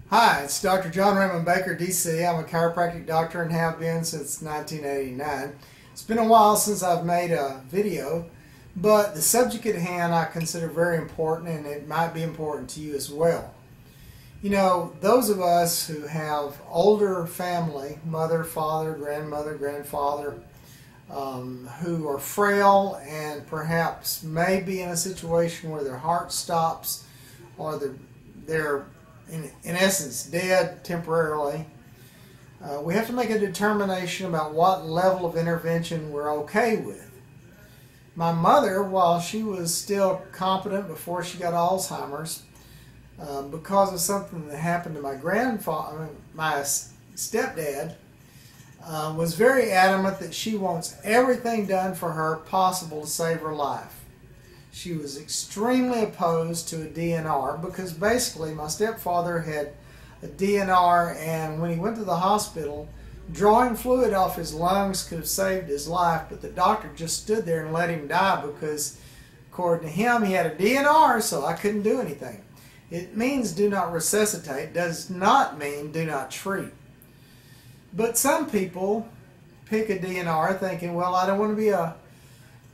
Hi, it's Dr. John Raymond Baker, D.C. I'm a chiropractic doctor and have been since 1989. It's been a while since I've made a video, but the subject at hand I consider very important, and it might be important to you as well. You know, those of us who have older family, mother, father, grandmother, grandfather, who are frail and perhaps may be in a situation where their heart stops or they're in essence dead temporarily, we have to make a determination about what level of intervention we're okay with. My mother, while she was still competent before she got Alzheimer's, because of something that happened to my grandfather, my stepdad, was very adamant that she wants everything done for her possible to save her life. She was extremely opposed to a DNR because basically my stepfather had a DNR, and when he went to the hospital, drawing fluid off his lungs could have saved his life, but the doctor just stood there and let him die because, according to him, he had a DNR, so I couldn't do anything. It means do not resuscitate, does not mean do not treat. But some people pick a DNR thinking, well, I don't want to be a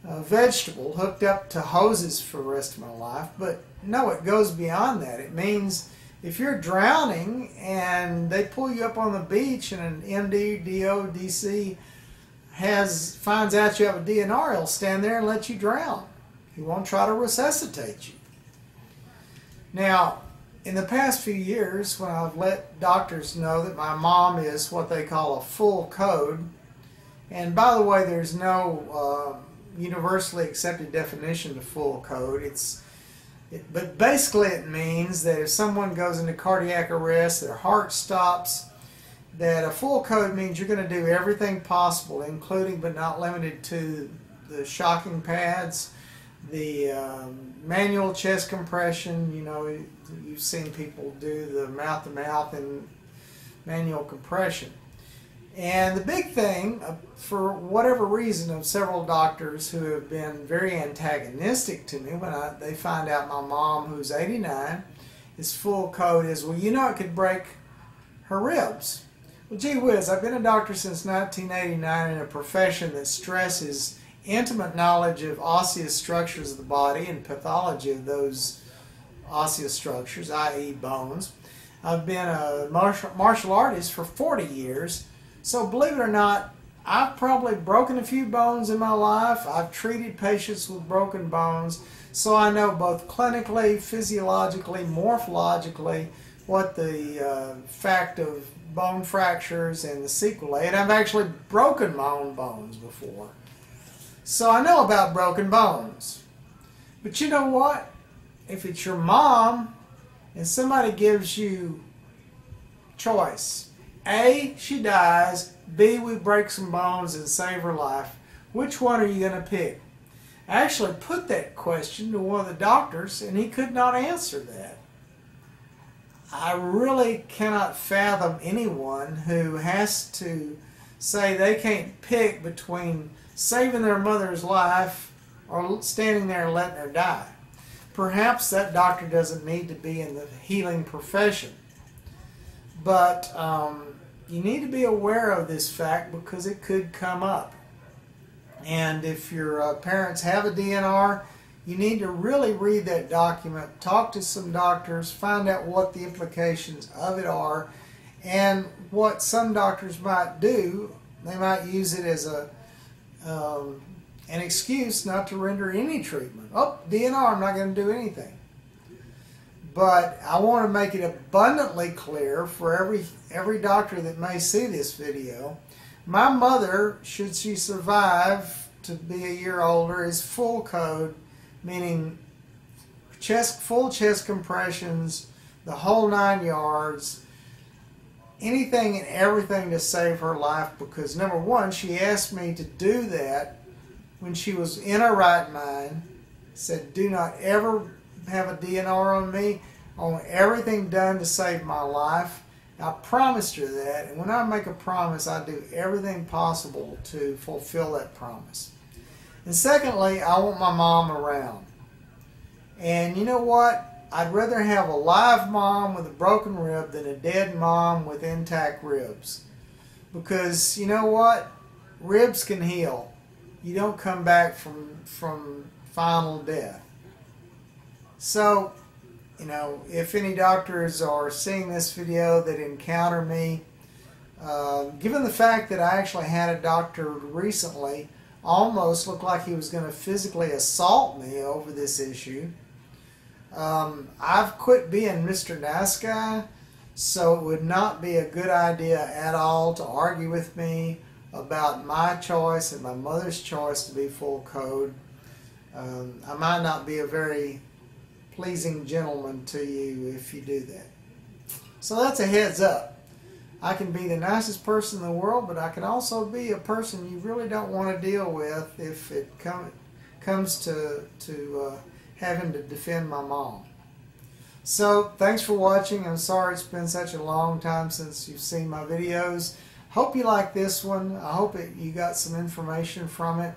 vegetable hooked up to hoses for the rest of my life. But no, it goes beyond that. It means if you're drowning and they pull you up on the beach and an MD, DO, DC finds out you have a DNR, he'll stand there and let you drown. He won't try to resuscitate you. Now, in the past few years, when I've let doctors know that my mom is what they call a full code, and by the way, there's no universally accepted definition of full code. But basically it means that if someone goes into cardiac arrest, their heart stops, that a full code means you're going to do everything possible, including but not limited to the shocking pads, the manual chest compression. You know, you've seen people do the mouth-to-mouth and manual compression. And the big thing, for whatever reason, of several doctors who have been very antagonistic to me when they find out my mom, who's 89, is full code, is, well, you know, it could break her ribs. Well, gee whiz, I've been a doctor since 1989 in a profession that stresses intimate knowledge of osseous structures of the body and pathology of those osseous structures, i.e. bones. I've been a martial artist for 40 years. So believe it or not, I've probably broken a few bones in my life. I've treated patients with broken bones. So I know both clinically, physiologically, morphologically, what the fact of bone fractures and the sequelae. And I've actually broken my own bones before. So I know about broken bones. But you know what? If it's your mom and somebody gives you choice, A, she dies, B, we break some bones and save her life, which one are you going to pick? I actually put that question to one of the doctors, and he could not answer that. I really cannot fathom anyone who has to say they can't pick between saving their mother's life or standing there and letting her die. Perhaps that doctor doesn't need to be in the healing profession. But you need to be aware of this fact because it could come up. And if your parents have a DNR, you need to really read that document, talk to some doctors, find out what the implications of it are, and what some doctors might do. They might use it as an excuse not to render any treatment. Oh, DNR, I'm not going to do anything. But I want to make it abundantly clear for every doctor that may see this video, my mother, should she survive to be a year older, is full code, meaning full chest compressions, the whole 9 yards, anything and everything to save her life, because number one, she asked me to do that when she was in her right mind, said do not ever have a DNR on me. I want everything done to save my life. I promised her that, and when I make a promise, I do everything possible to fulfill that promise. And secondly, I want my mom around. And you know what? I'd rather have a live mom with a broken rib than a dead mom with intact ribs. Because you know what? Ribs can heal. You don't come back from final death. So, you know, if any doctors are seeing this video that encounter me, given the fact that I actually had a doctor recently almost looked like he was going to physically assault me over this issue, I've quit being Mr. Nice Guy, so it would not be a good idea at all to argue with me about my choice and my mother's choice to be full code. I might not be a very pleasing gentleman to you if you do that. So that's a heads up. I can be the nicest person in the world, but I can also be a person you really don't want to deal with if it comes to having to defend my mom. So thanks for watching. I'm sorry it's been such a long time since you've seen my videos. Hope you like this one. I hope you got some information from it.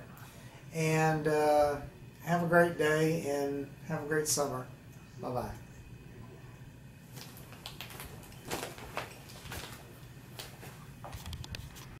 And have a great day and have a great summer. Bye-bye.